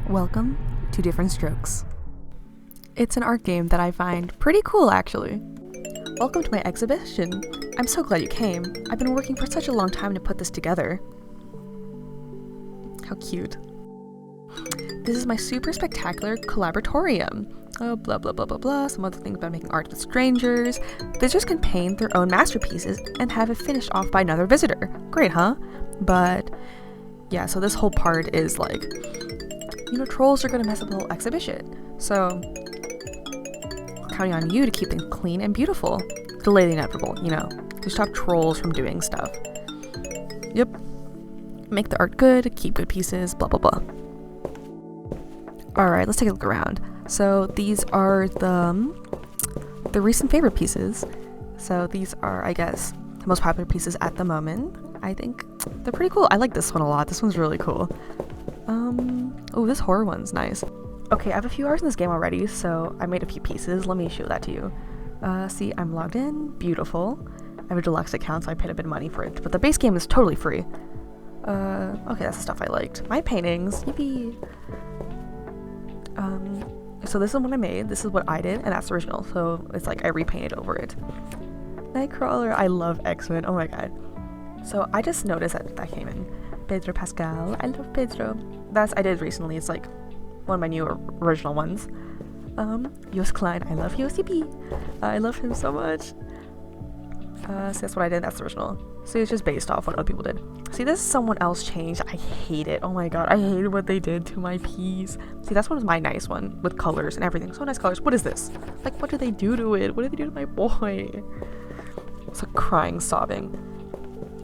Welcome to Different Strokes. It's an art game that I find pretty cool, actually. Welcome to my exhibition. I'm so glad you came. I've been working for such a long time to put this together. How cute. This is my super spectacular collaboratorium. Oh, blah blah blah blah blah, some other things about making art with strangers. Visitors can paint their own masterpieces and have it finished off by another visitor. Great, huh? But yeah, so this whole part is like, trolls are gonna mess up the whole exhibition. So counting on you to keep things clean and beautiful. Delay the inevitable, to stop trolls from doing stuff. Yep. Make the art good, keep good pieces, blah blah blah. Alright, let's take a look around. So these are the recent favorite pieces. So these are, I guess, the most popular pieces at the moment. I think they're pretty cool. I like this one a lot. This one's really cool. Oh, this horror one's nice. Okay, I have a few hours in this game already, so I made a few pieces. Let me show that to you. See, I'm logged in. Beautiful. I have a deluxe account, so I paid a bit of money for it, but the base game is totally free. Okay, that's the stuff I liked. My paintings, yippee! So this is what I made, this is what I did, and that's the original, so it's like I repainted over it. Nightcrawler, I love X-Men, oh my god. So I just noticed that came in. Pedro Pascal, I love Pedro. I did recently, it's like one of my new original ones. Yost Klein, I love Yost, yippee! I love him so much. So that's what I did, that's the original. So it's just based off what other people did. See, this is someone else changed. I hate it. Oh my god, I hated what they did to my piece. See, that's one was my nice one with colors and everything. So nice colors. What is this? Like, what did they do to it? What did they do to my boy? It's like crying, sobbing.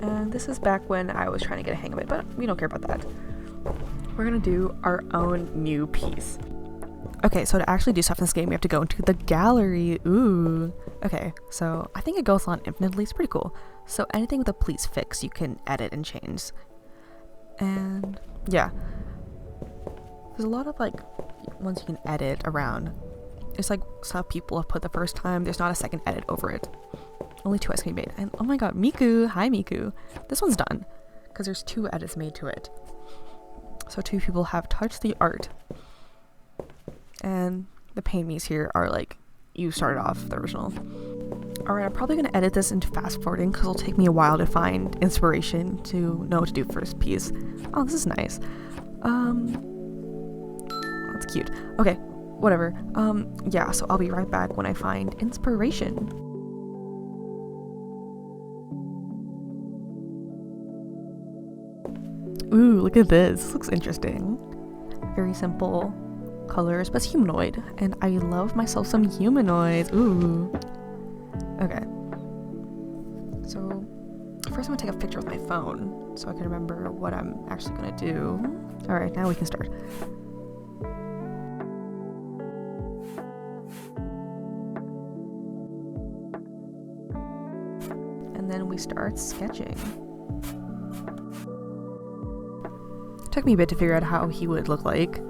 And this is back when I was trying to get a hang of it, but we don't care about that. We're gonna do our own new piece. Okay, so to actually do stuff in this game, we have to go into the gallery. Ooh. Okay, so I think it goes on infinitely. It's pretty cool. So anything with a please fix, you can edit and change. And yeah, there's a lot of like ones you can edit around. It's like stuff people have put the first time. There's not a second edit over it. Only 2 edits can be made. And oh my god, Miku. Hi, Miku. This one's done because there's 2 edits made to it. So 2 people have touched the art. And the paint me's here are like, you started off the original. Alright, I'm probably going to edit this into fast forwarding because it'll take me a while to find inspiration to know what to do for this piece. Oh, this is nice. That's cute. Okay, whatever. Yeah, so I'll be right back when I find inspiration. Ooh, look at this. This looks interesting. Very simple colors, but it's humanoid, and I love myself some humanoids. Ooh. Okay. So first I'm gonna take a picture with my phone so I can remember what I'm actually gonna do. Alright, now we can start. And then we start sketching. It took me a bit to figure out how he would look like.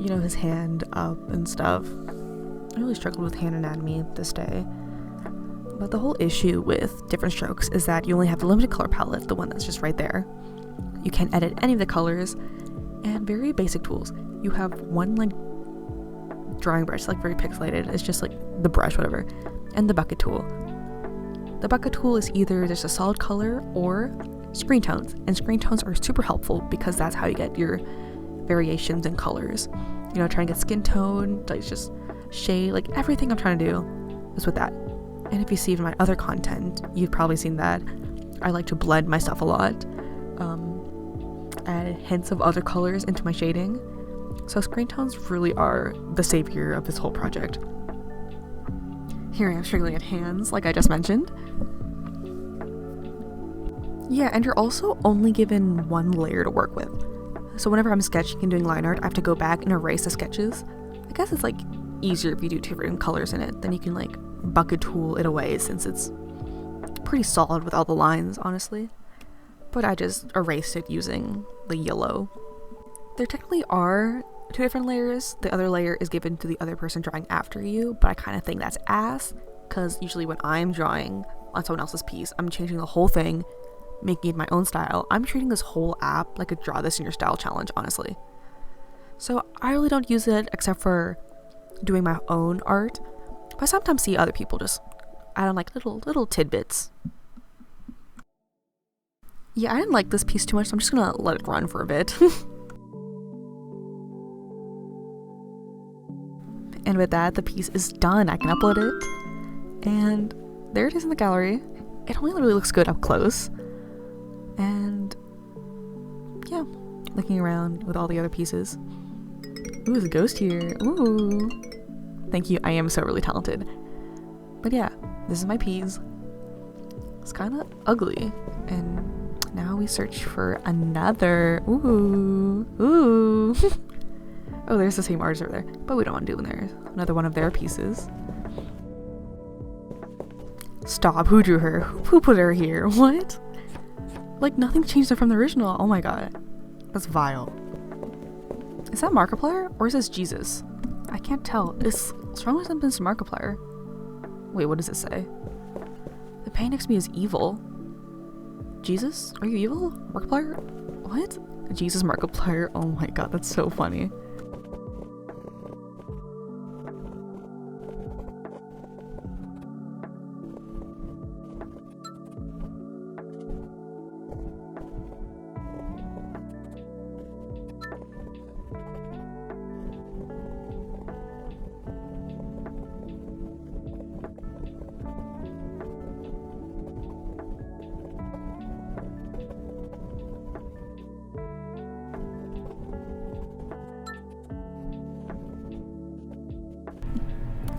His hand up and stuff. I really struggled with hand anatomy this day. But the whole issue with different strokes is that you only have a limited color palette, the one that's just right there. You can't edit any of the colors, and very basic tools. You have one like drawing brush, like very pixelated. It's just like the brush, whatever, and the bucket tool. The bucket tool is either just a solid color or screen tones, and screen tones are super helpful because that's how you get your variations in colors. Trying to get skin tone, like just shade, like everything I'm trying to do is with that. And if you see in my other content, you've probably seen that I like to blend my stuff a lot, add hints of other colors into my shading. So screen tones really are the savior of this whole project. Here I am struggling at hands, like I just mentioned. Yeah, and you're also only given one layer to work with. So whenever I'm sketching and doing line art, I have to go back and erase the sketches. I guess it's like easier if you do 2 different colors in it, then you can like bucket tool it away since it's pretty solid with all the lines, honestly. But I just erased it using the yellow. There technically are 2 different layers. The other layer is given to the other person drawing after you, but I kind of think that's ass, because usually when I'm drawing on someone else's piece, I'm changing the whole thing making it my own style, I'm treating this whole app like a draw this in your style challenge, honestly. So I really don't use it except for doing my own art, but I sometimes see other people just add on like little tidbits. Yeah, I didn't like this piece too much, so I'm just gonna let it run for a bit. And with that, the piece is done. I can upload it, and there it is in the gallery. It only literally looks good up close, and yeah, looking around with all the other pieces. Ooh, there's a ghost here. Ooh, thank you. I am so really talented. But yeah, this is my piece. It's kind of ugly, and now we search for another. Ooh. Oh, there's the same artist over there, but we don't want to do another one of their pieces. Stop, who drew her? Who put her here? What? Like, nothing changed from the original. Oh my god. That's vile. Is that Markiplier, or is this Jesus? I can't tell. It's strong resemblance to Markiplier. Wait, what does it say? The paint next to me is evil. Jesus? Are you evil? Markiplier? What? Jesus Markiplier? Oh my god, that's so funny.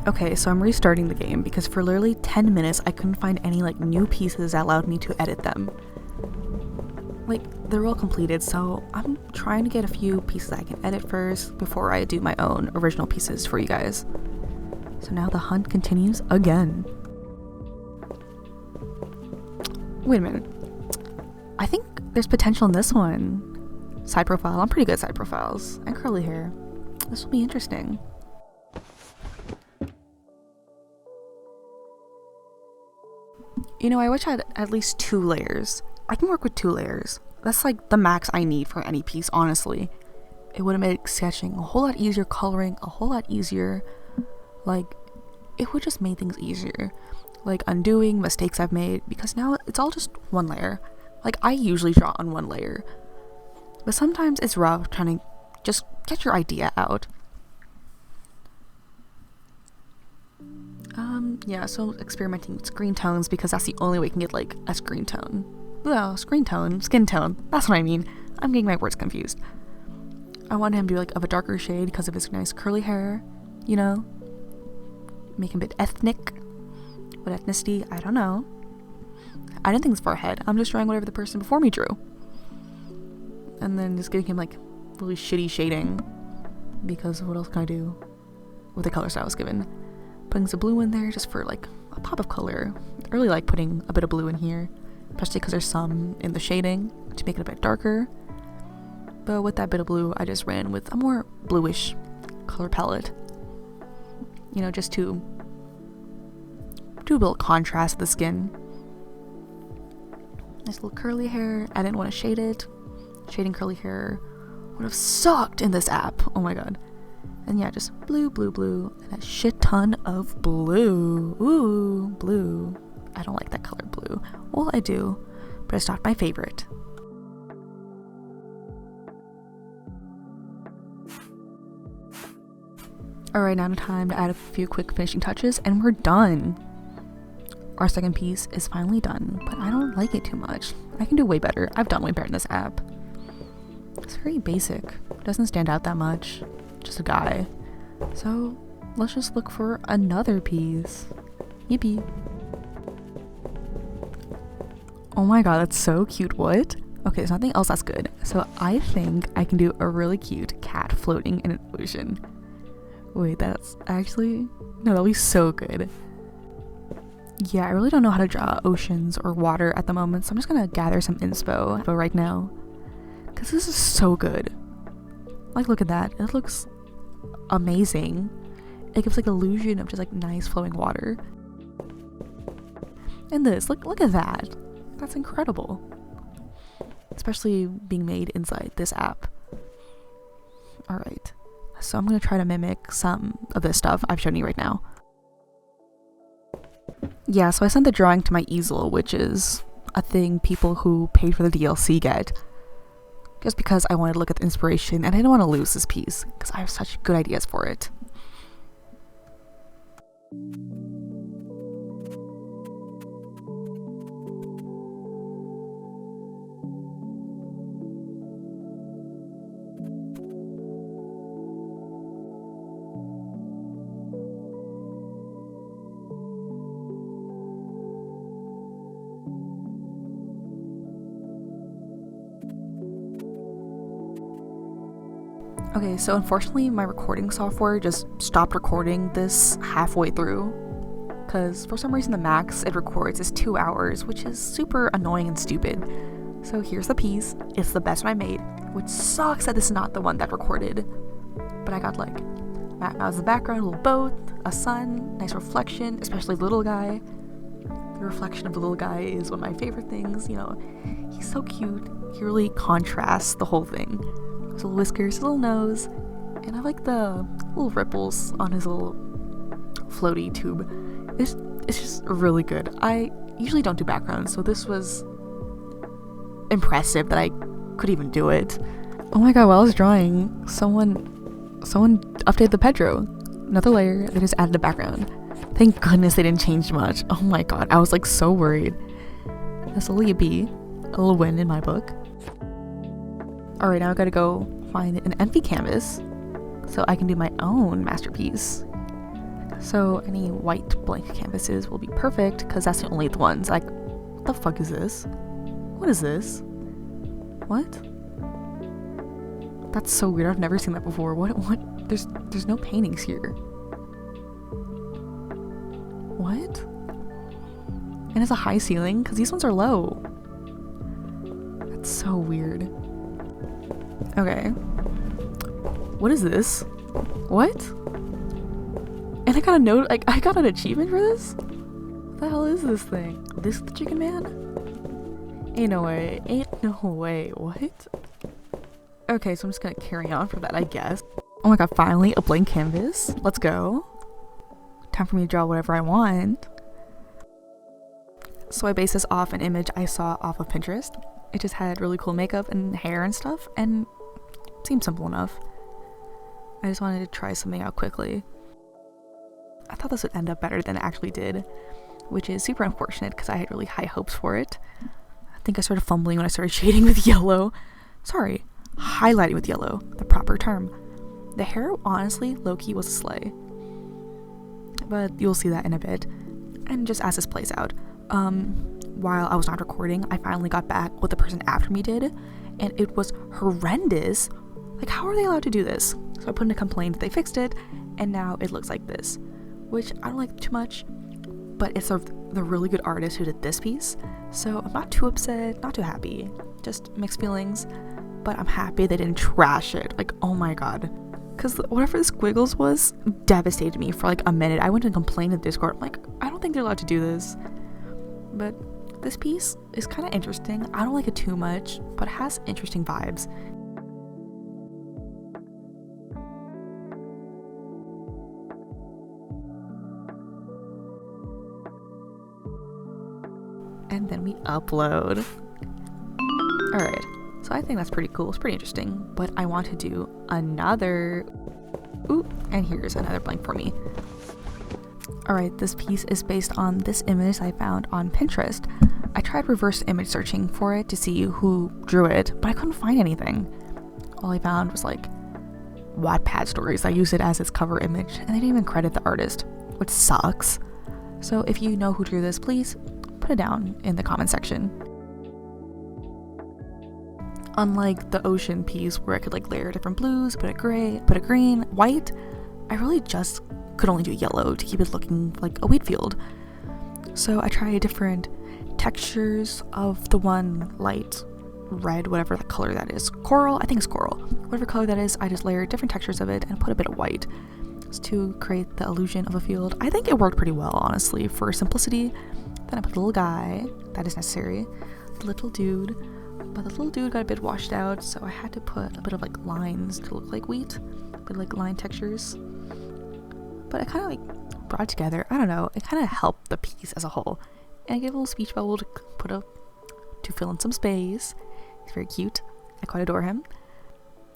Okay, so I'm restarting the game because for literally 10 minutes I couldn't find any like new pieces that allowed me to edit them. Like, they're all completed, so I'm trying to get a few pieces I can edit first before I do my own original pieces for you guys. So now the hunt continues again. Wait a minute. I think there's potential in this one. Side profile. I'm pretty good at side profiles. And curly hair. This will be interesting. You know, I wish I had at least 2 layers. I can work with 2 layers. That's like the max I need for any piece, honestly. It would have made sketching a whole lot easier, coloring a whole lot easier. Like, it would just make things easier. Like, undoing mistakes I've made, because now it's all just 1 layer. Like, I usually draw on 1 layer. But sometimes it's rough trying to just get your idea out. Yeah, so experimenting with screen tones because that's the only way you can get like a screen tone. Well, screen tone, skin tone, that's what I mean. I'm getting my words confused. I wanted him to be like of a darker shade because of his nice curly hair, you know? Make him a bit ethnic. What ethnicity? I don't know. I didn't think this far ahead. I'm just drawing whatever the person before me drew. And then just giving him like really shitty shading because what else can I do with the colors I was given? Putting some blue in there just for like a pop of color. I really like putting a bit of blue in here, especially because there's some in the shading to make it a bit darker. But with that bit of blue, I just ran with a more bluish color palette. You know, just to build contrast to the skin. Nice little curly hair. I didn't want to shade it. Shading curly hair would have sucked in this app. Oh my god. And yeah, just blue, blue, blue, and a shit ton of blue. Ooh, blue. I don't like that color blue. Well, I do, but it's not my favorite. Alright, now time to add a few quick finishing touches, and we're done. Our second piece is finally done, but I don't like it too much. I can do way better. I've done way better in this app. It's very basic. Doesn't stand out that much. Just a guy. So let's just look for another piece. Yippee. Oh my god, that's so cute. What? Okay, there's nothing else that's good. So I think I can do a really cute cat floating in an ocean. Wait, that's actually... No, that'll be so good. Yeah, I really don't know how to draw oceans or water at the moment, so I'm just gonna gather some inspo right now. Because this is so good. Like, look at that. It looks amazing. It gives like illusion of just like nice flowing water. And this, look at that. That's incredible. especially being made inside this app. Alright, so I'm going to try to mimic some of this stuff I've shown you right now. Yeah, so I sent the drawing to my easel, which is a thing people who paid for the DLC get. Just because I wanted to look at the inspiration and I didn't want to lose this piece because I have such good ideas for it. Okay, so unfortunately my recording software just stopped recording this halfway through because for some reason the max it records is 2 hours, which is super annoying and stupid. So here's the piece. It's the best one I made, which sucks that this is not the one that recorded. But I got like Matt Mouse in the background, a little boat, a sun, nice reflection, especially little guy. The reflection of the little guy is one of my favorite things, you know. He's so cute. He really contrasts the whole thing. His little whiskers, his little nose, and I like the little ripples on his little floaty tube. It's just really good. I usually don't do backgrounds, so this was impressive that I could even do it. Oh my god, while I was drawing, someone updated the Pedro. Another layer, they just added a background. Thank goodness they didn't change much. Oh my god, I was like so worried. That's only a B, a little win in my book. Alright, now I gotta go find an empty canvas so I can do my own masterpiece. So any white blank canvases will be perfect because that's the only ones. Like, what the fuck is this? What is this? What? That's so weird. I've never seen that before. What? There's no paintings here. What? And it's a high ceiling because these ones are low. That's so weird. Okay. What is this? What? And I got a note, like, I got an achievement for this? What the hell is this thing? This the chicken man? Ain't no way. Ain't no way. What? Okay, so I'm just gonna carry on from that, I guess. Oh my god, finally a blank canvas. Let's go. Time for me to draw whatever I want. So I based this off an image I saw off of Pinterest. It just had really cool makeup and hair and stuff, and seemed simple enough. I just wanted to try something out quickly. I thought this would end up better than it actually did, which is super unfortunate because I had really high hopes for it. I think I started fumbling when I started shading with yellow. Sorry, highlighting with yellow, the proper term. The hair, honestly, low-key was a slay. But you'll see that in a bit. And just as this plays out, while I was not recording, I finally got back what the person after me did, and it was horrendous. Like, how are they allowed to do this? So I put in a complaint that they fixed it, and now it looks like this, which I don't like too much, but it's the really good artist who did this piece, so I'm not too upset, not too happy, just mixed feelings, but I'm happy they didn't trash it. Like, oh my god. Because whatever the squiggles was devastated me for like a minute. I went and complained in Discord. I'm like, I don't think they're allowed to do this. But this piece is kind of interesting. I don't like it too much, but it has interesting vibes. And then we upload. Alright, so I think that's pretty cool. It's pretty interesting, but I want to do another. Ooh, and here's another blank for me. Alright, this piece is based on this image I found on Pinterest. I tried reverse image searching for it to see who drew it, but I couldn't find anything. All I found was like Wattpad stories. I used it as its cover image, and they didn't even credit the artist, which sucks. So if you know who drew this, please put it down in the comment section. Unlike the ocean piece where I could like layer different blues, put a gray, put a green, white, I really just could only do yellow to keep it looking like a wheat field. So I tried different textures of the one light red, whatever the color that is. Coral, I think it's coral. Whatever color that is, I just layered different textures of it and put a bit of white to create the illusion of a field. I think it worked pretty well, honestly, for simplicity. Then I put a little guy, that is necessary, the little dude, but the little dude got a bit washed out, so I had to put a bit of like lines to look like wheat, but like line textures. But I kind of like brought it together. I don't know, it kind of helped the piece as a whole. And I gave a little speech bubble to put up to fill in some space. He's very cute. I quite adore him.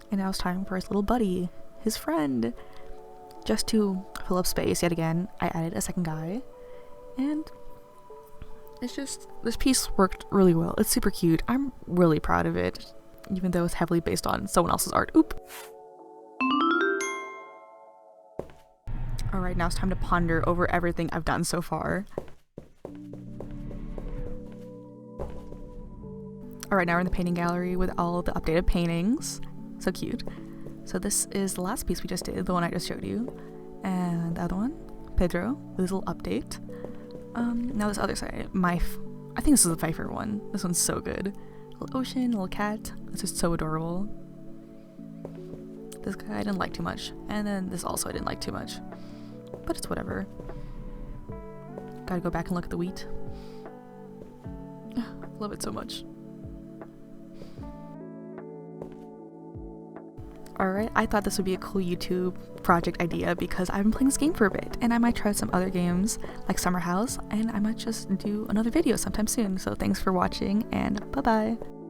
And now it's time for his little buddy, his friend. Just to fill up space yet again, I added a second guy. And it's just, this piece worked really well. It's super cute. I'm really proud of it, even though it's heavily based on someone else's art. Oop. Alright, now it's time to ponder over everything I've done so far. Alright, now we're in the painting gallery with all the updated paintings. So cute. So this is the last piece we just did, the one I just showed you. And the other one, Pedro, with his little update. Now this other side, I think this is the Pfeiffer one. This one's so good. Little ocean, little cat. It's just so adorable. This guy I didn't like too much. And then this also I didn't like too much. But it's whatever. Gotta go back and look at the wheat. Love it so much. Alright, I thought this would be a cool YouTube project idea because I've been playing this game for a bit, and I might try some other games like Summer House, and I might just do another video sometime soon. So thanks for watching, and bye bye!